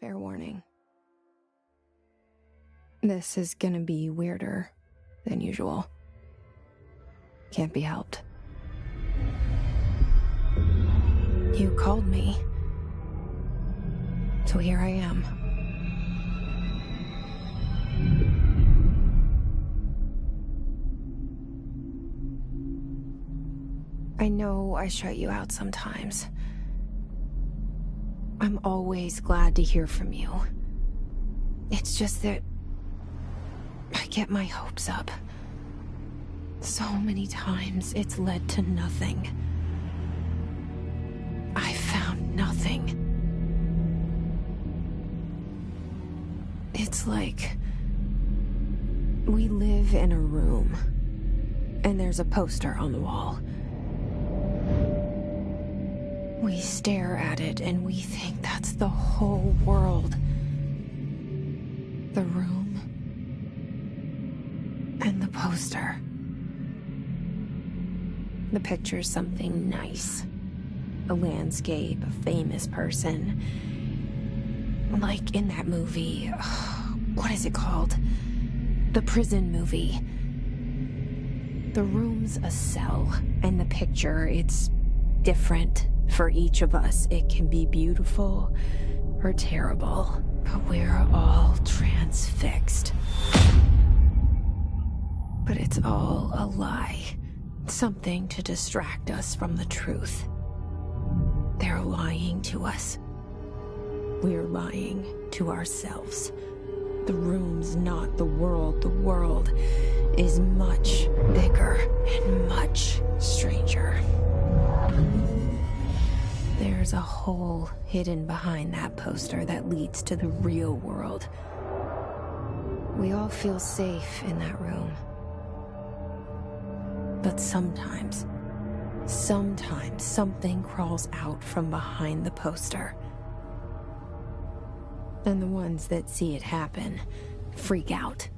Fair warning. This is gonna be weirder than usual. Can't be helped. You called me. So here I am. I know I shut you out sometimes. I'm always glad to hear from you. It's just that I get my hopes up. So many times it's led to nothing. I found nothing. It's like we live in a room, and there's a poster on the wall. We stare at it and we think that's the whole world. The room and the poster. The picture's something nice. A landscape, a famous person. Like in that movie, what is it called? The prison movie. The room's a cell, and the picture, it's different for each of us. It can be beautiful or terrible, but we're all transfixed. But it's all a lie. Something to distract us from the truth. They're lying to us. We're lying to ourselves. The room's not the world. The world is much bigger and much stranger. There's a hole hidden behind that poster that leads to the real world. We all feel safe in that room. But sometimes something crawls out from behind the poster. And the ones that see it happen freak out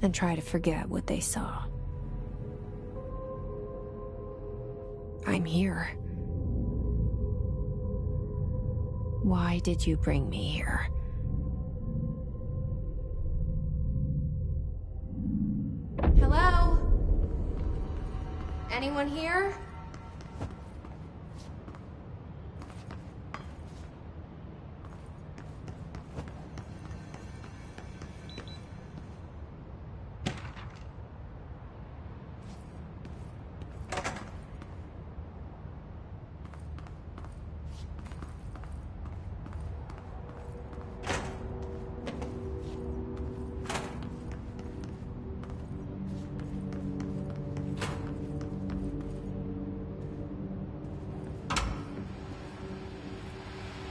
and try to forget what they saw. I'm here. Why did you bring me here? Hello? Anyone here?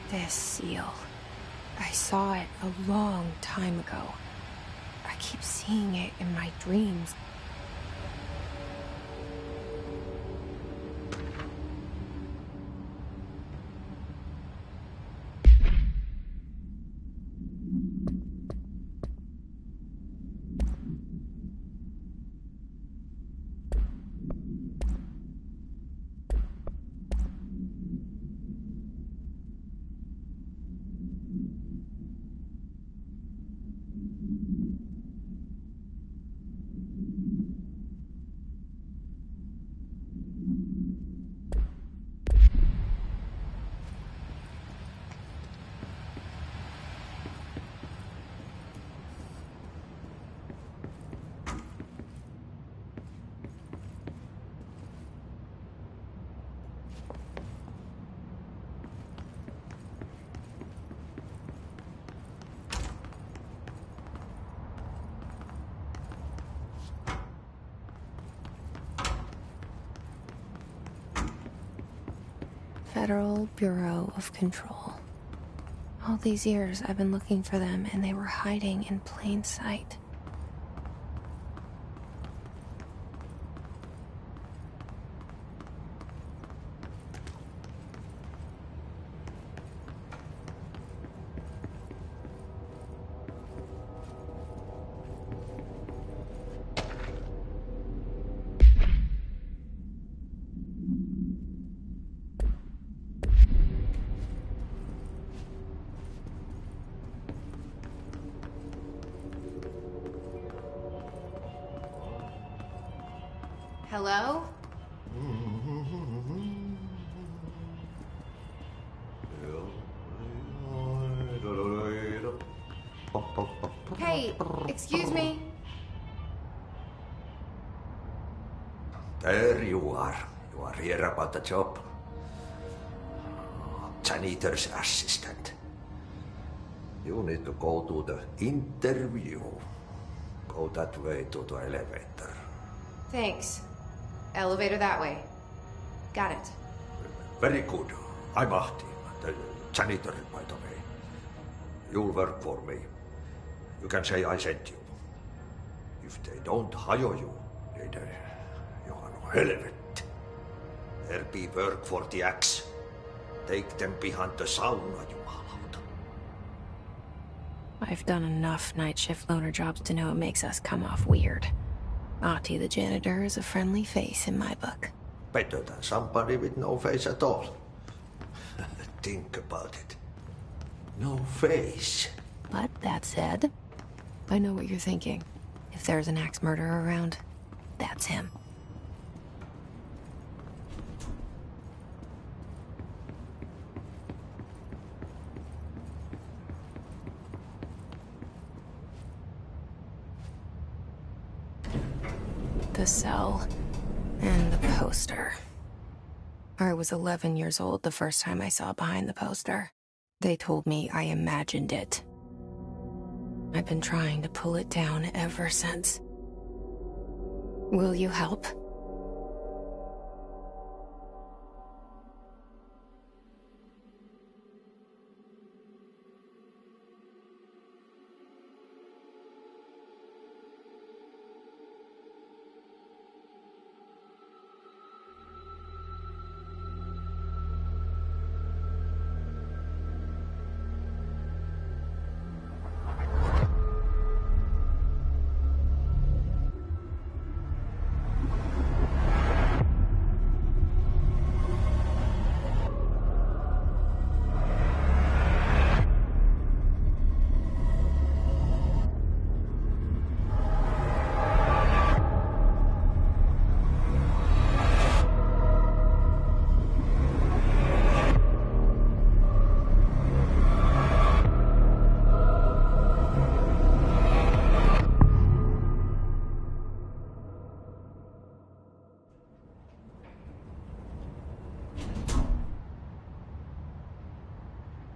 This seal. I saw it a long time ago. I keep seeing it in my dreams. Federal Bureau of Control. All these years I've been looking for them, and they were hiding in plain sight. Hello? Hey, excuse me. There you are. You are here about the job. Janitor's assistant. You need to go to the interview. Go that way to the elevator. Thanks. Elevator that way. Got it. Very good. I'm Ahti, the janitor, by the way. You'll work for me. You can say I sent you. If they don't hire you, then you are no helvet. There be work for the axe. Take them behind the sauna, jumalauta. I've done enough night shift loner jobs to know it makes us come off weird. Ahti the janitor is a friendly face in my book. Better than somebody with no face at all. Think about it. No face. But that said, I know what you're thinking. If there's an axe murderer around, that's him. The cell and the poster. I was 11 years old the first time I saw behind the poster. They told me I imagined it. I've been trying to pull it down ever since. Will you help?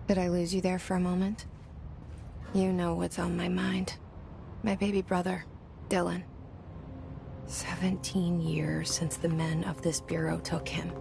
Did I lose you there for a moment? You know what's on my mind. My baby brother, Dylan. 17 years since the men of this bureau took him.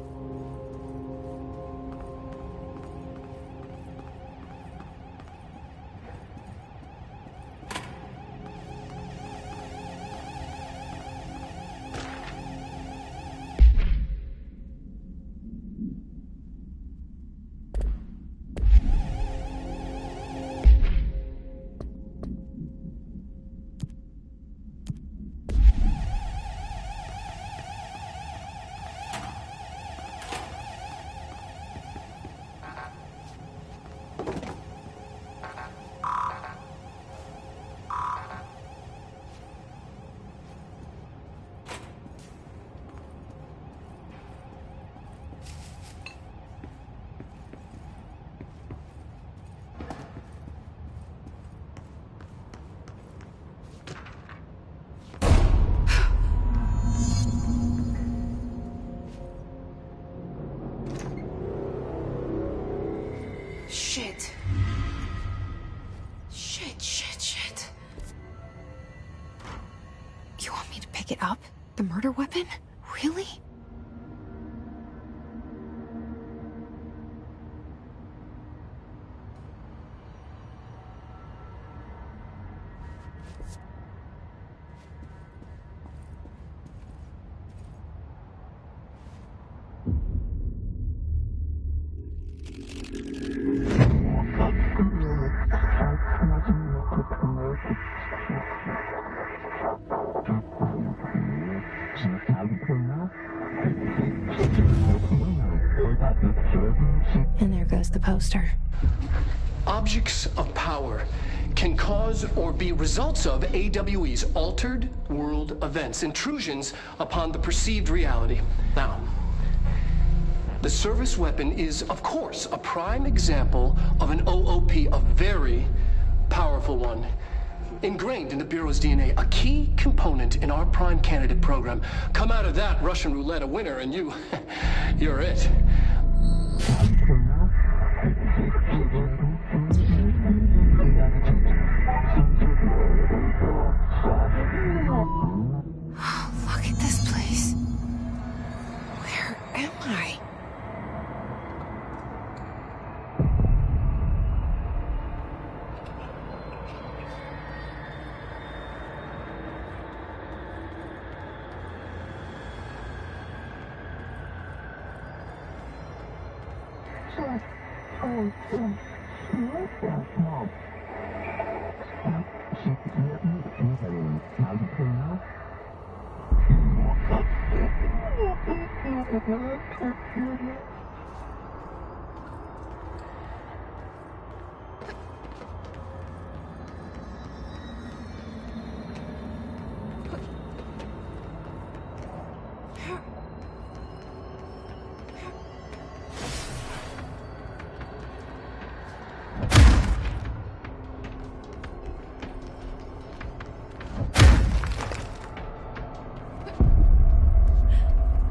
Shit. Shit. You want me to pick it up? The murder weapon? Really? And there goes the poster. Objects of power can cause or be results of AWE's altered world events, intrusions upon the perceived reality. Now, the service weapon is, of course, a prime example of an OOP, a very powerful one. Ingrained in the Bureau's DNA, a key component in our prime candidate program. Come out of that Russian roulette a winner and you're it. Look at this place. Where am I?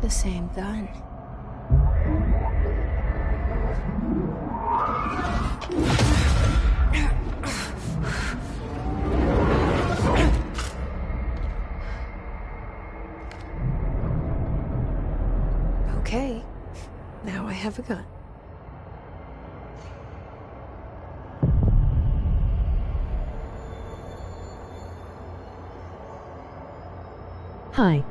The same gun. Okay, now I have a gun. Hi.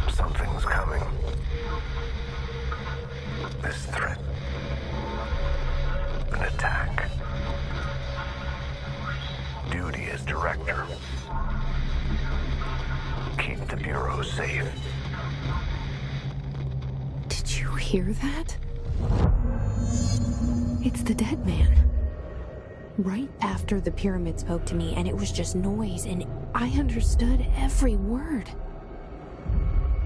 Something's coming. This threat. An attack. Duty as director. Keep the Bureau safe. Did you hear that? It's the dead man. Right after the pyramid spoke to me, and it was just noise, and I understood every word.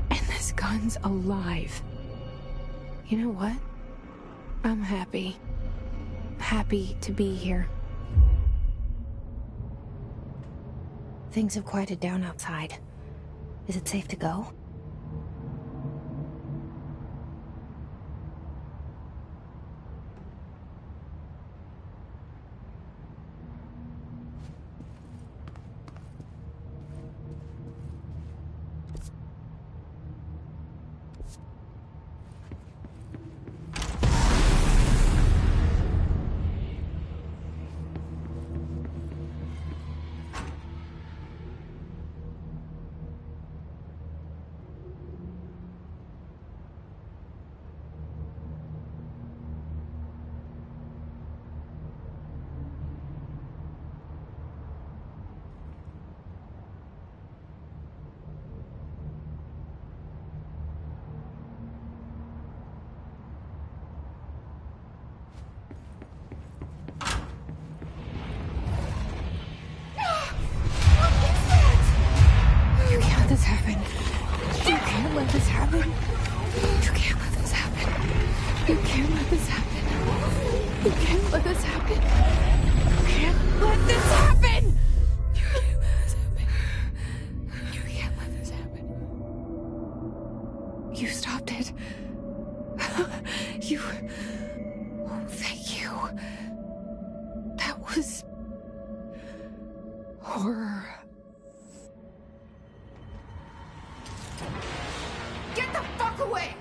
And this gun's alive. You know what? I'm happy. Happy to be here. Things have quieted down outside. Is it safe to go? let this happen. You can't let this happen. You can't let this happen! You can't let this happen. You can't let this happen. You stopped it. You... Oh, thank you. That was... horror. Get the fuck away!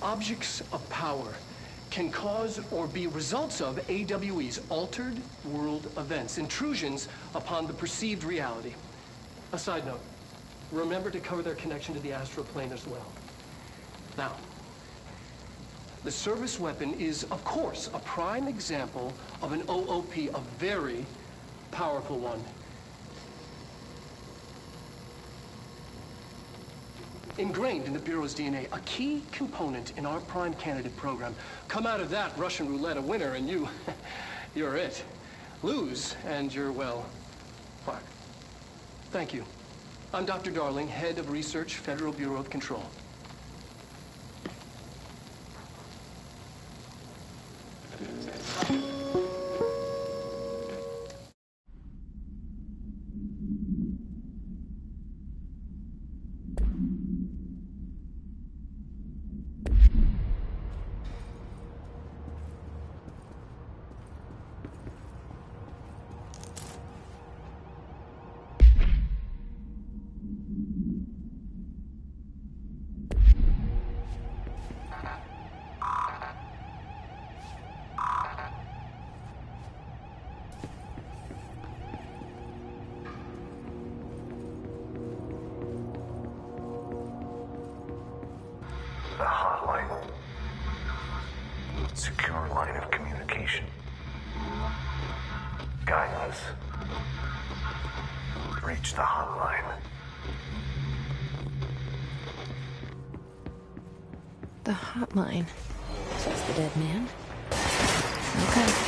Objects of power can cause or be results of AWE's altered world events, intrusions upon the perceived reality. A side note, remember to cover their connection to the astral plane as well. Now, the service weapon is, of course, a prime example of an OOP, a very powerful one. Ingrained in the Bureau's DNA, a key component in our prime candidate program. Come out of that Russian roulette a winner and you're it. Lose and you're, well, fuck. Thank you. I'm Dr. Darling, head of research, Federal Bureau of Control. The hotline. Secure line of communication. Guidance. Reach the hotline. The hotline. Says the dead man. Okay.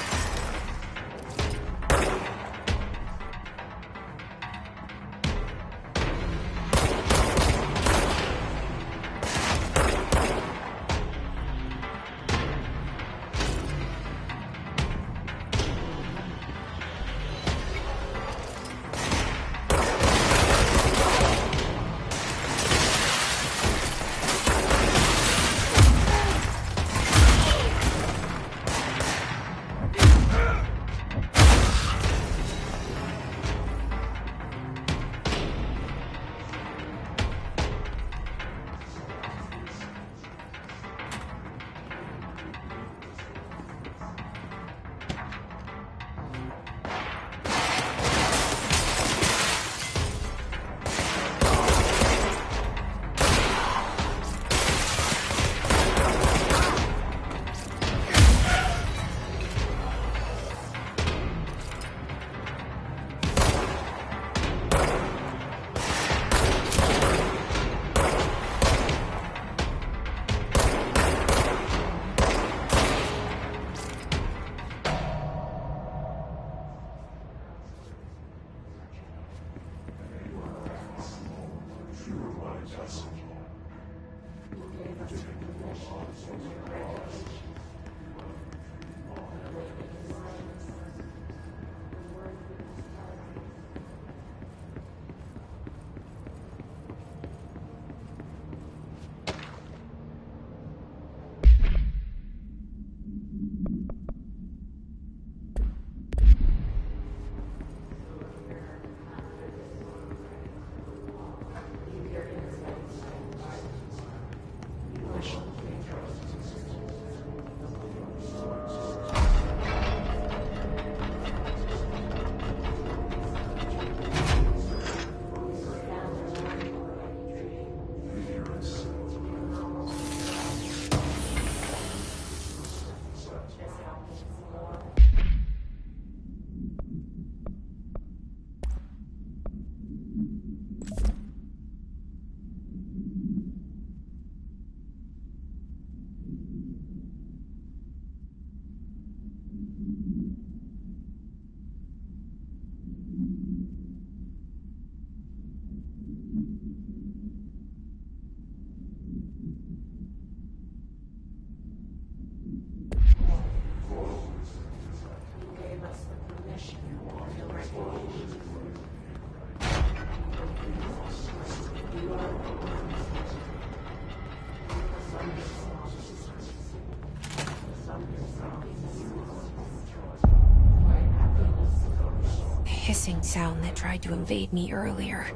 same sound that tried to invade me earlier.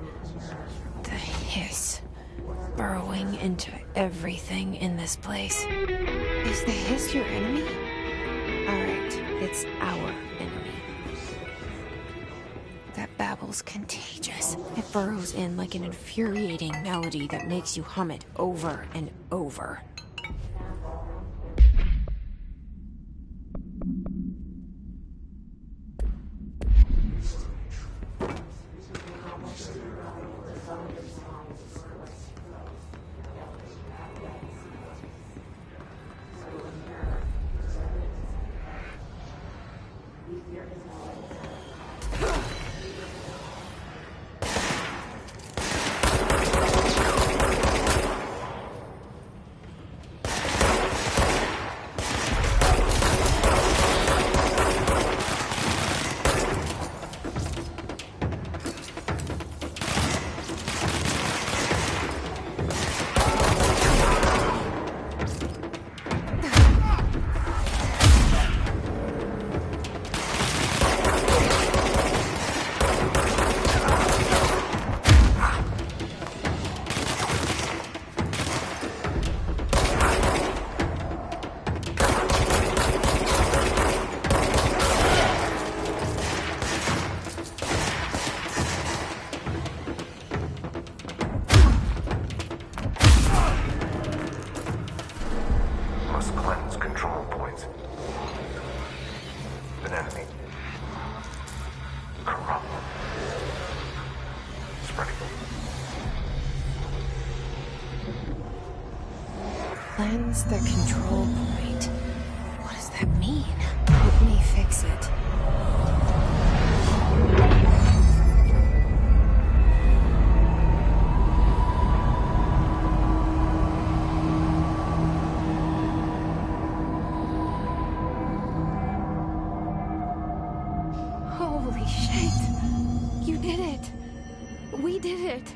The hiss. Burrowing into everything in this place. Is the hiss your enemy? Alright, it's our enemy. That babble's contagious. It burrows in like an infuriating melody that makes you hum it over and over. Cleanse the control point. What does that mean? Help me fix it. Holy shit! You did it! We did it!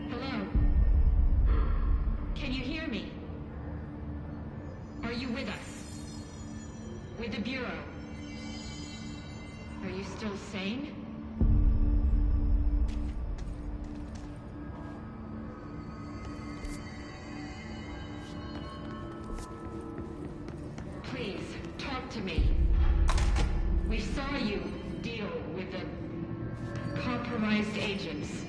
Hello? Can you hear me? Are you with us? With the Bureau? Are you still sane? Please, talk to me. We saw you deal with the compromised agents.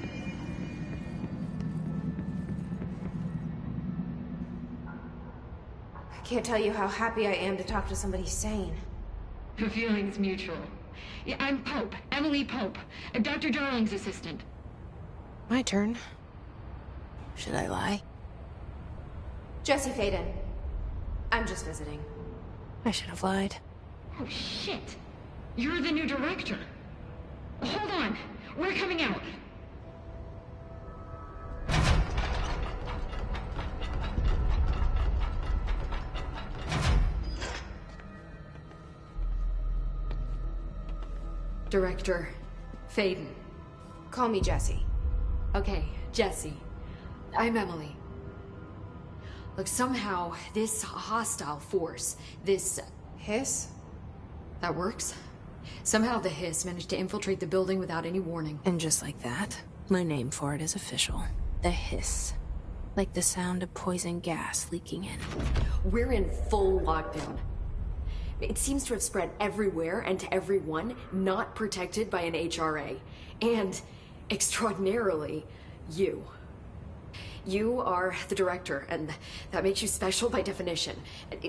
I can't tell you how happy I am to talk to somebody sane. The feeling's mutual. Yeah, I'm Pope, Emily Pope, Dr. Darling's assistant. My turn. Should I lie? Jesse Faden. I'm just visiting. I should have lied. Oh, shit. You're the new director. Hold on. We're coming out. Director Faden. Call me Jesse. Okay, Jesse. I'm Emily. Look, somehow this hostile force, this... Hiss? That works? Somehow the hiss managed to infiltrate the building without any warning. And just like that, my name for it is official. The hiss. Like the sound of poison gas leaking in. We're in full lockdown. It seems to have spread everywhere and to everyone not protected by an HRA. And, extraordinarily, you. You are the director, and that makes you special by definition.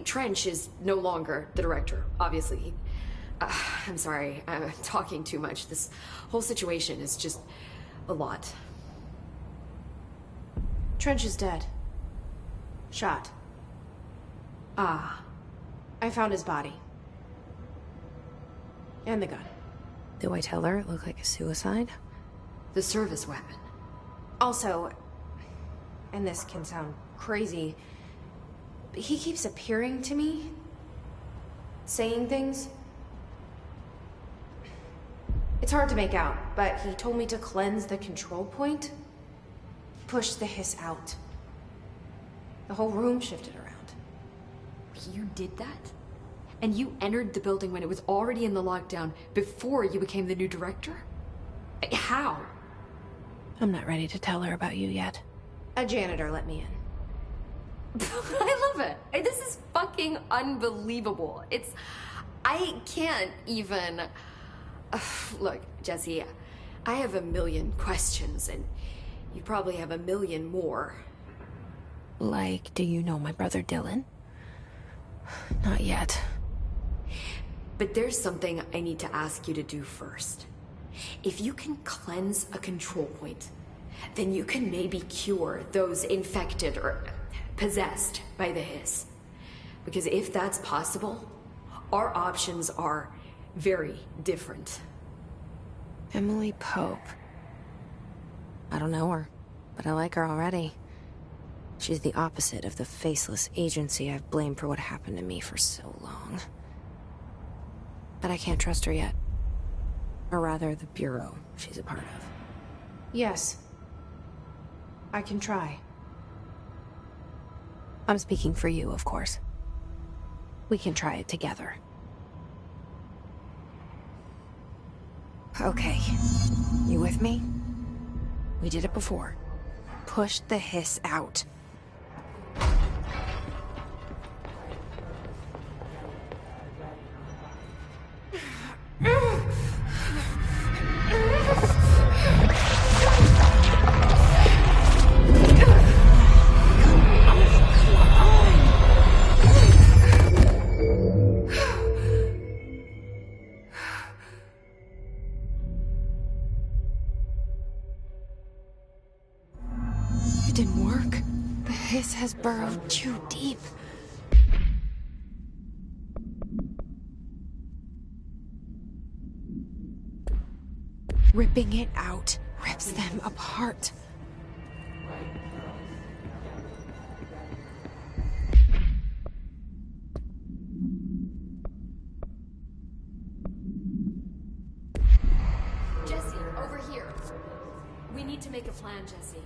Trench is no longer the director, obviously. I'm sorry, I'm talking too much. This whole situation is just a lot. Trench is dead. Shot. Ah. I found his body. And the gun. Do I tell her it looked like a suicide? The service weapon. Also, and this can sound crazy, but he keeps appearing to me. Saying things. It's hard to make out, but he told me to cleanse the control point. Push the hiss out. The whole room shifted around. You did that? And you entered the building when it was already in the lockdown before you became the new director? How? I'm not ready to tell her about you yet. A janitor let me in. I love it. This is fucking unbelievable. I can't even... Look, Jesse, I have a million questions, and you probably have a million more. Like, do you know my brother Dylan? Not yet. But there's something I need to ask you to do first. If you can cleanse a control point, then you can maybe cure those infected or possessed by the hiss. Because if that's possible, our options are very different. Emily Pope. I don't know her, but I like her already. She's the opposite of the faceless agency I've blamed for what happened to me for so long. But I can't trust her yet. Or rather, the Bureau she's a part of. Yes. I can try. I'm speaking for you, of course. We can try it together. Okay. You with me? We did it before. Push the hiss out. It didn't work. The hiss has burrowed too deep. Ripping it out rips them apart. Jesse, over here. We need to make a plan, Jesse.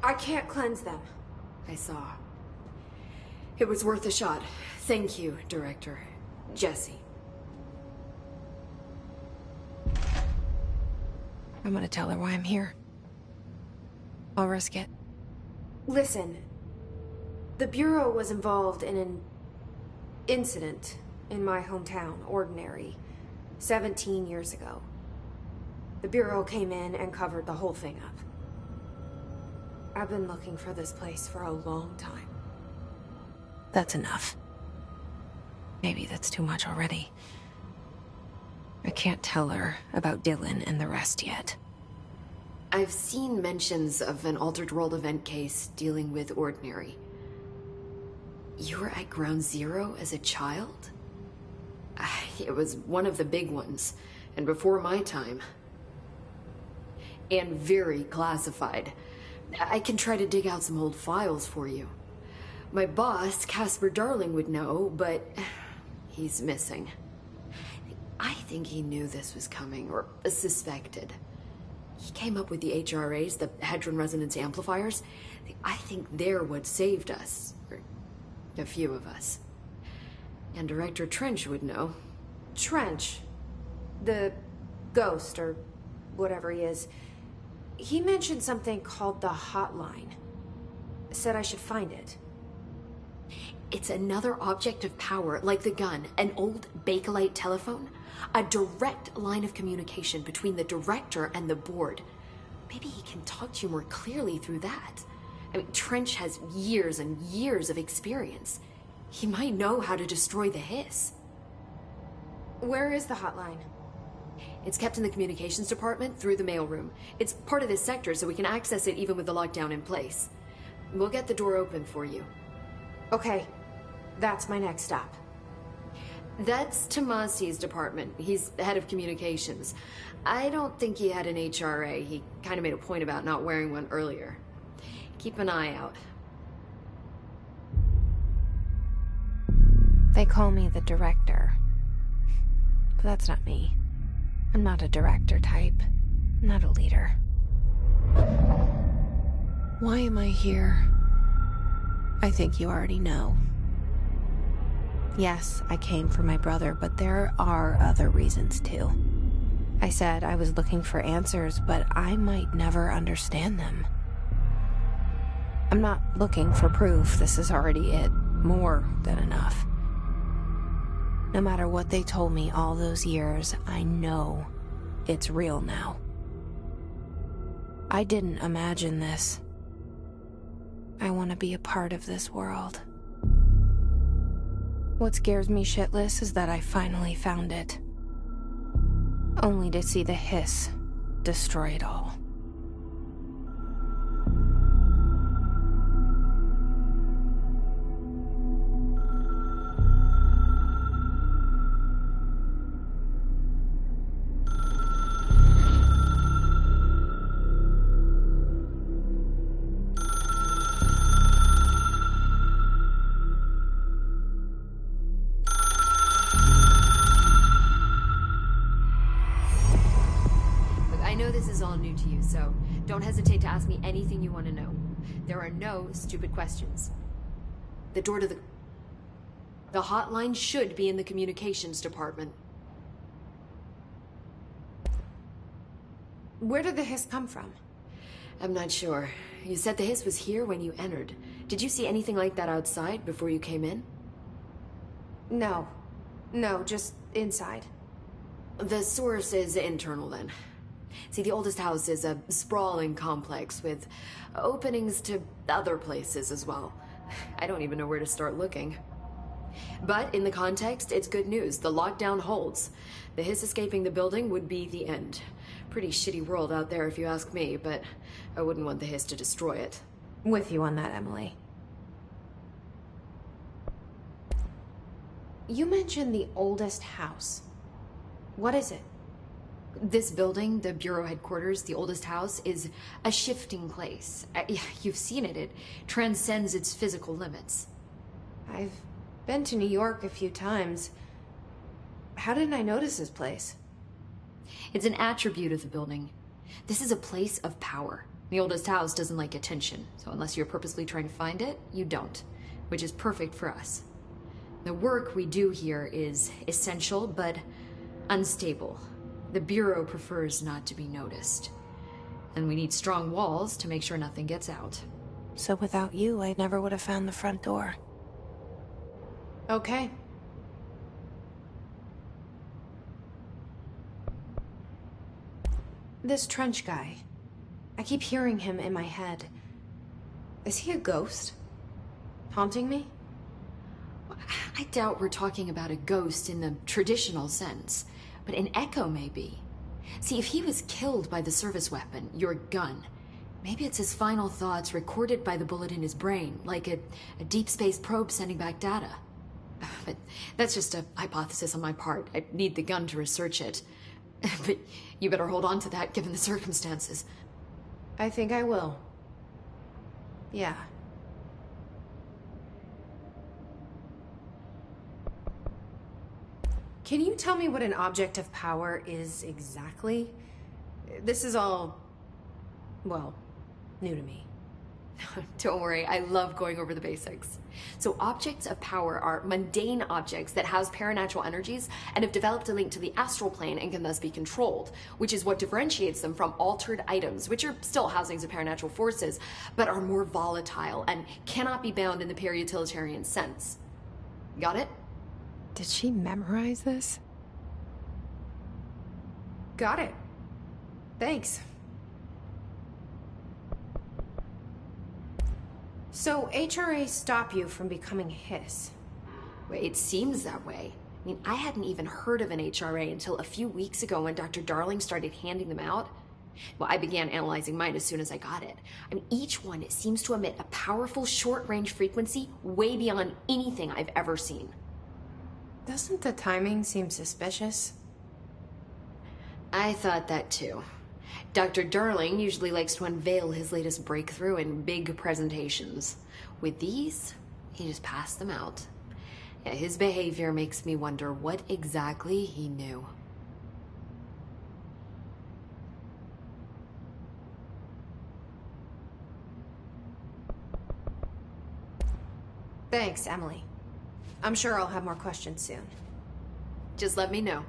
I can't cleanse them. I saw. It was worth a shot. Thank you, Director. Jesse. I'm gonna tell her why I'm here. I'll risk it. Listen. The Bureau was involved in an incident in my hometown, Ordinary, 17 years ago. The Bureau came in and covered the whole thing up. I've been looking for this place for a long time. That's enough. Maybe that's too much already. I can't tell her about Dylan and the rest yet. I've seen mentions of an Altered World event case dealing with Ordinary. You were at Ground Zero as a child? It was one of the big ones, and before my time. And very classified. I can try to dig out some old files for you. My boss, Casper Darling, would know, but he's missing. I think he knew this was coming, or suspected. He came up with the HRAs, the Hadron Resonance Amplifiers. I think they're what saved us. Or a few of us. And Director Trench would know. Trench? The ghost, or whatever he is. He mentioned something called the Hotline. Said I should find it. It's another object of power, like the gun, an old Bakelite telephone. A direct line of communication between the director and the board. Maybe he can talk to you more clearly through that. I mean, Trench has years and years of experience. He might know how to destroy the Hiss. Where is the hotline? It's kept in the communications department through the mailroom. It's part of this sector, so we can access it even with the lockdown in place. We'll get the door open for you. Okay, that's my next stop. That's Tomasi's department. He's head of communications. I don't think he had an HRA. He kind of made a point about not wearing one earlier. Keep an eye out. They call me the director. But that's not me. I'm not a director type. I'm not a leader. Why am I here? I think you already know. Yes, I came for my brother, but there are other reasons too. I said I was looking for answers, but I might never understand them. I'm not looking for proof. This is already it. More than enough. No matter what they told me all those years, I know it's real now. I didn't imagine this. I want to be a part of this world. What scares me shitless is that I finally found it. Only to see the Hiss destroy it all. So don't hesitate to ask me anything you want to know. There are no stupid questions. The door to the hotline should be in the communications department. Where did the Hiss come from? I'm not sure. You said the Hiss was here when you entered. Did you see anything like that outside before you came in? No. No, just inside. The source is internal then. See, the oldest house is a sprawling complex with openings to other places as well. I don't even know where to start looking. But in the context, it's good news. The lockdown holds. The Hiss escaping the building would be the end. Pretty shitty world out there if you ask me, but I wouldn't want the Hiss to destroy it. With you on that, Emily. You mentioned the oldest house. What is it? This building, the Bureau headquarters, the oldest house, is a shifting place. You've seen it. It transcends its physical limits. I've been to New York a few times. How didn't I notice this place? It's an attribute of the building. This is a place of power. The oldest house doesn't like attention, so unless you're purposely trying to find it, you don't, which is perfect for us. The work we do here is essential, but unstable. The Bureau prefers not to be noticed. And we need strong walls to make sure nothing gets out. So without you, I never would have found the front door. Okay. This Trench guy. I keep hearing him in my head. Is he a ghost? Haunting me? I doubt we're talking about a ghost in the traditional sense. But an echo, maybe. See, if he was killed by the service weapon, your gun, maybe it's his final thoughts recorded by the bullet in his brain, like a deep space probe sending back data. But that's just a hypothesis on my part. I need the gun to research it. But you better hold on to that, given the circumstances. I think I will. Yeah. Can you tell me what an object of power is exactly? This is all, well, new to me. Don't worry, I love going over the basics. So objects of power are mundane objects that house paranatural energies and have developed a link to the astral plane and can thus be controlled, which is what differentiates them from altered items, which are still housings of paranatural forces, but are more volatile and cannot be bound in the peri-utilitarian sense. Got it? Did she memorize this? Got it. Thanks. So HRA stop you from becoming Hiss? It seems that way. I mean, I hadn't even heard of an HRA until a few weeks ago when Dr. Darling started handing them out. Well, I began analyzing mine as soon as I got it. I mean, each one seems to emit a powerful short-range frequency way beyond anything I've ever seen. Doesn't the timing seem suspicious? I thought that too. Dr. Darling usually likes to unveil his latest breakthrough in big presentations. With these, he just passed them out. Yeah, his behavior makes me wonder what exactly he knew. Thanks, Emily. I'm sure I'll have more questions soon. Just let me know.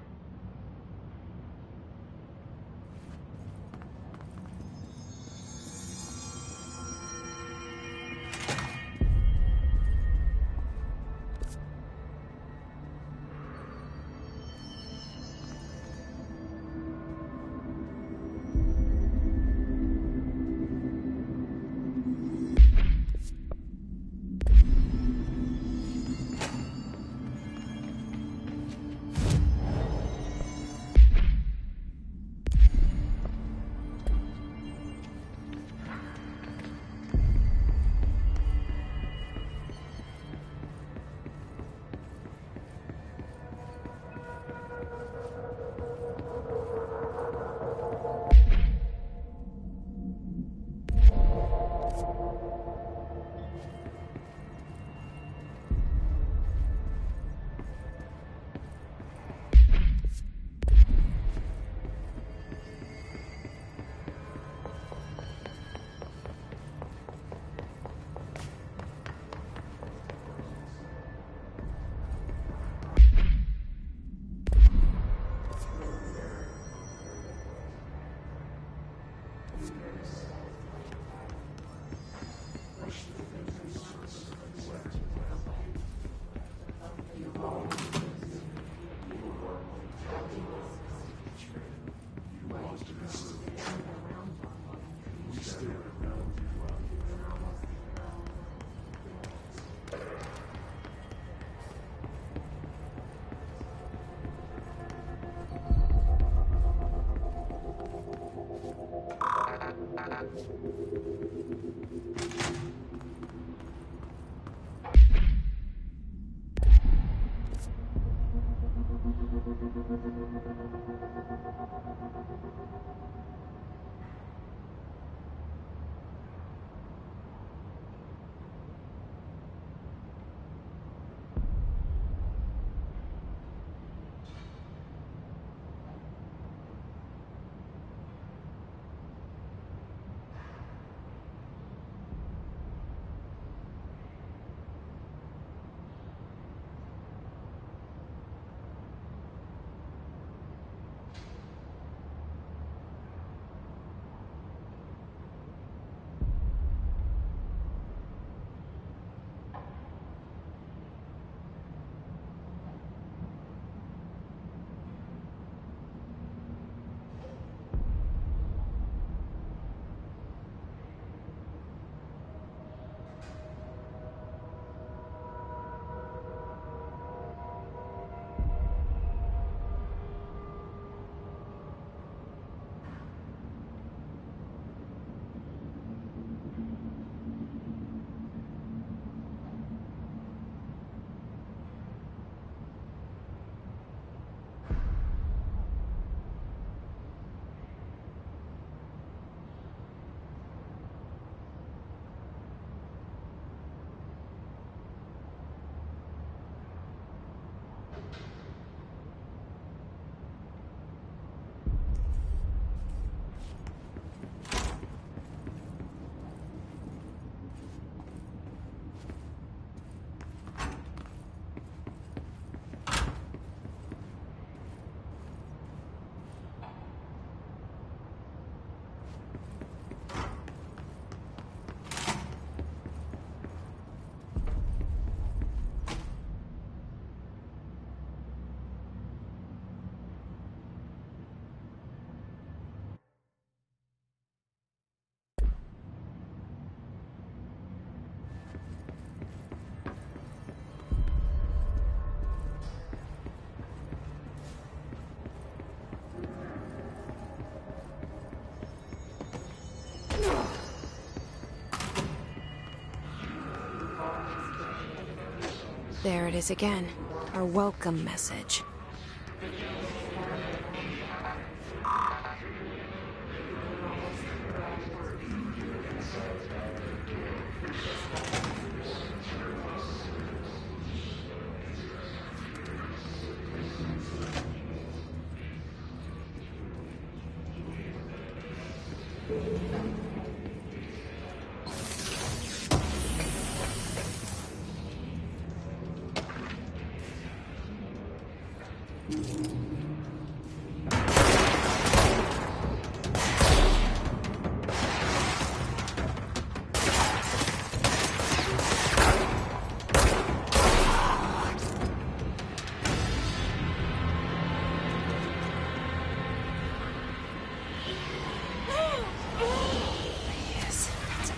There it is again. Our welcome message.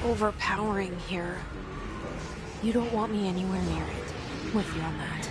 Overpowering here. You don't want me anywhere near it. With you on that.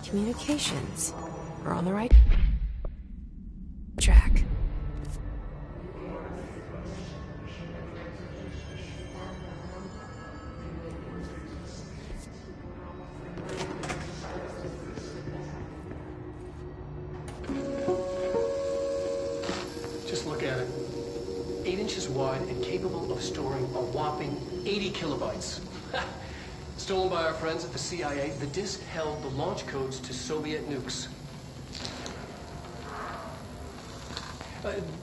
Communications. We're on the right track. Just look at it. 8 inches wide and capable of storing a whopping 80 kilobytes. Stolen by our friends at the CIA, the disk held the launch codes to Soviet nukes.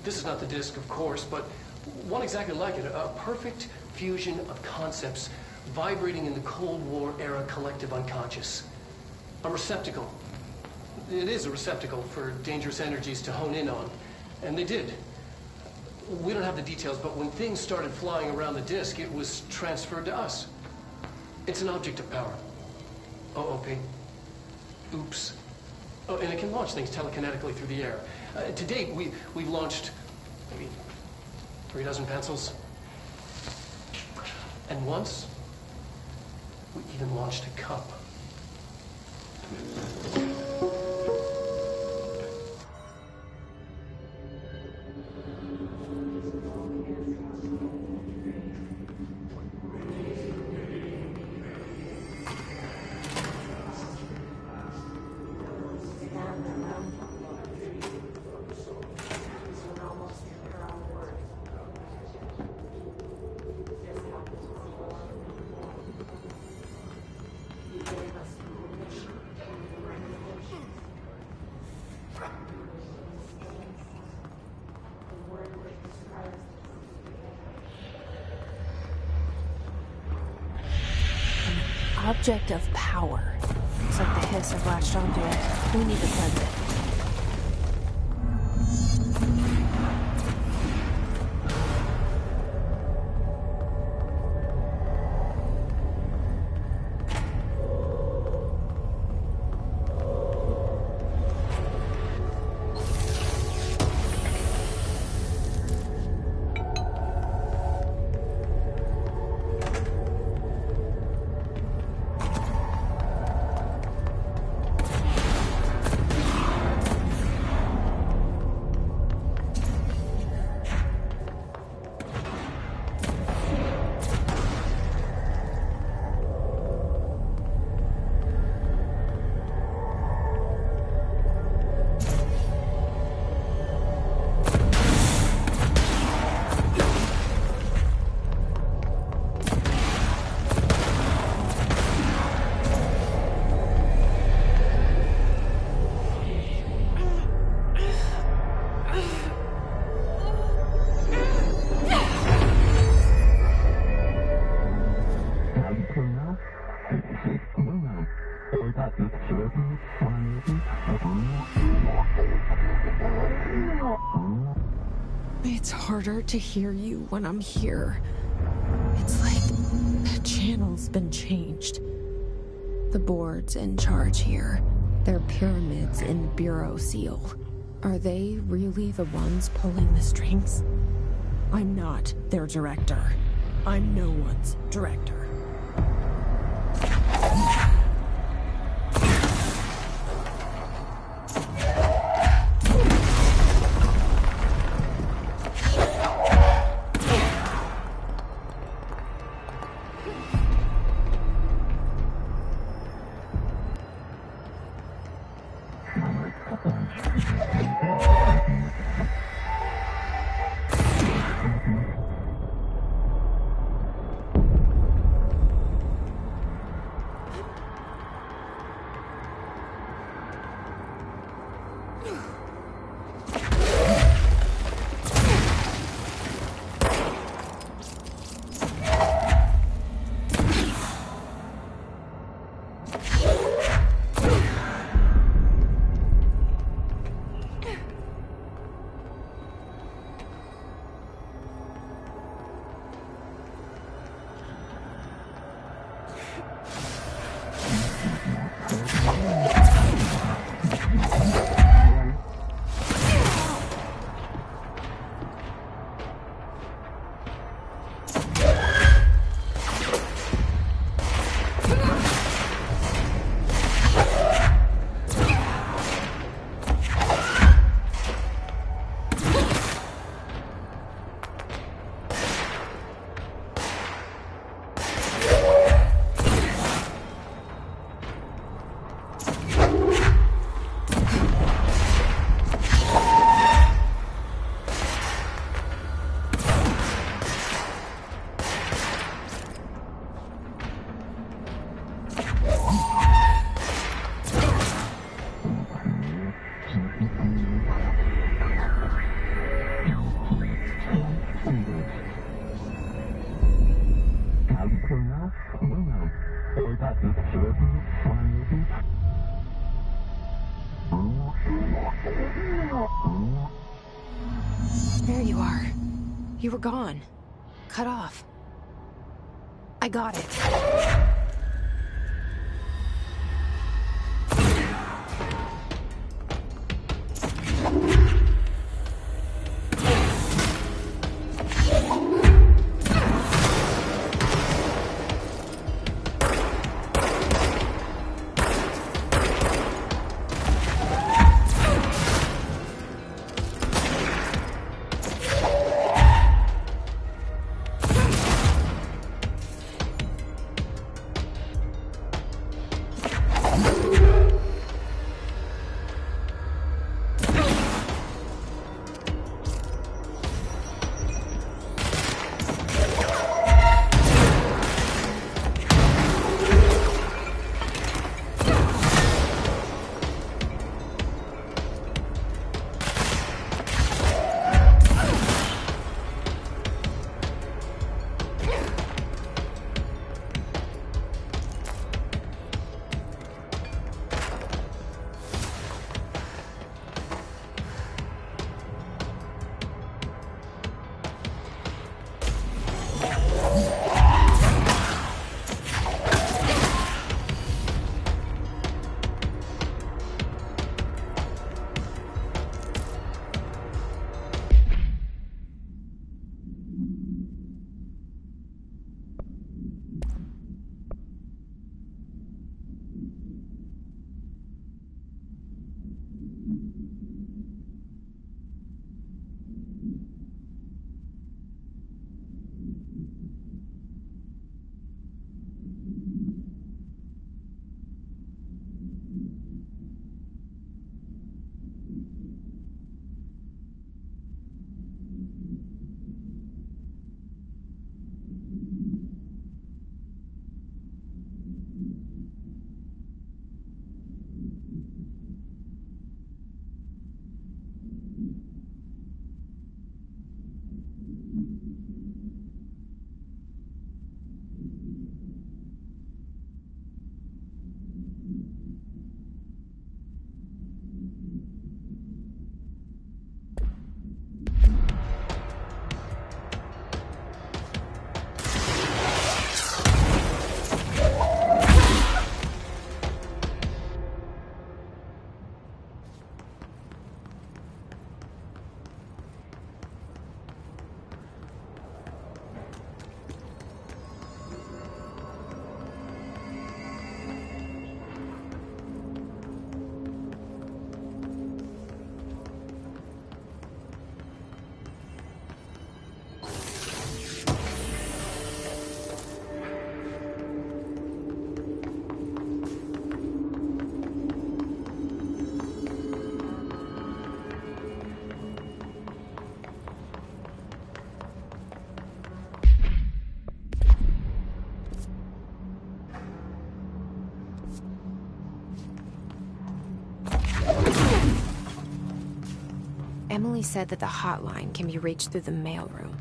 This is not the disk, of course, but one exactly like it. A perfect fusion of concepts vibrating in the Cold War era collective unconscious. A receptacle. It is a receptacle for dangerous energies to hone in on. And they did. We don't have the details, but when things started flying around the disk, it was transferred to us. It's an object of power. OOP. Oops. Oh, and it can launch things telekinetically through the air. To date, we've launched maybe 3 dozen pencils. And once, we even launched a cup. Object of power. Looks like the hiss have latched onto it. We need to cleanse it. It's harder to hear you when I'm here. It's like the channel's been changed. The board's in charge here. They're pyramids in the Bureau seal. Are they really the ones pulling the strings? I'm not their director. I'm no one's director. You were gone. Cut off. I got it. Emily said that the hotline can be reached through the mailroom.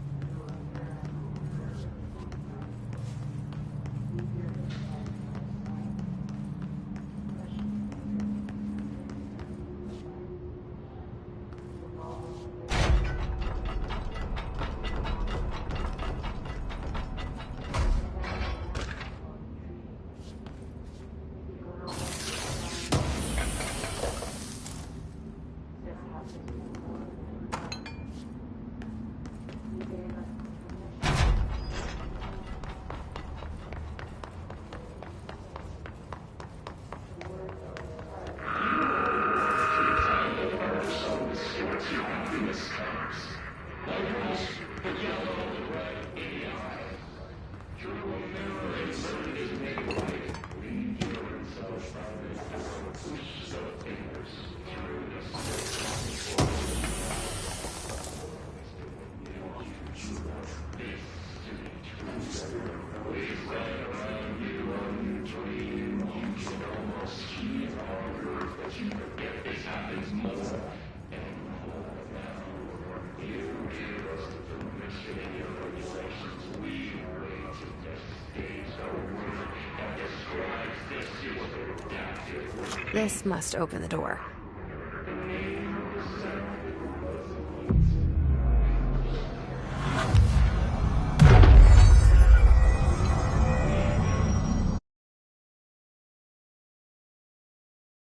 This must open the door.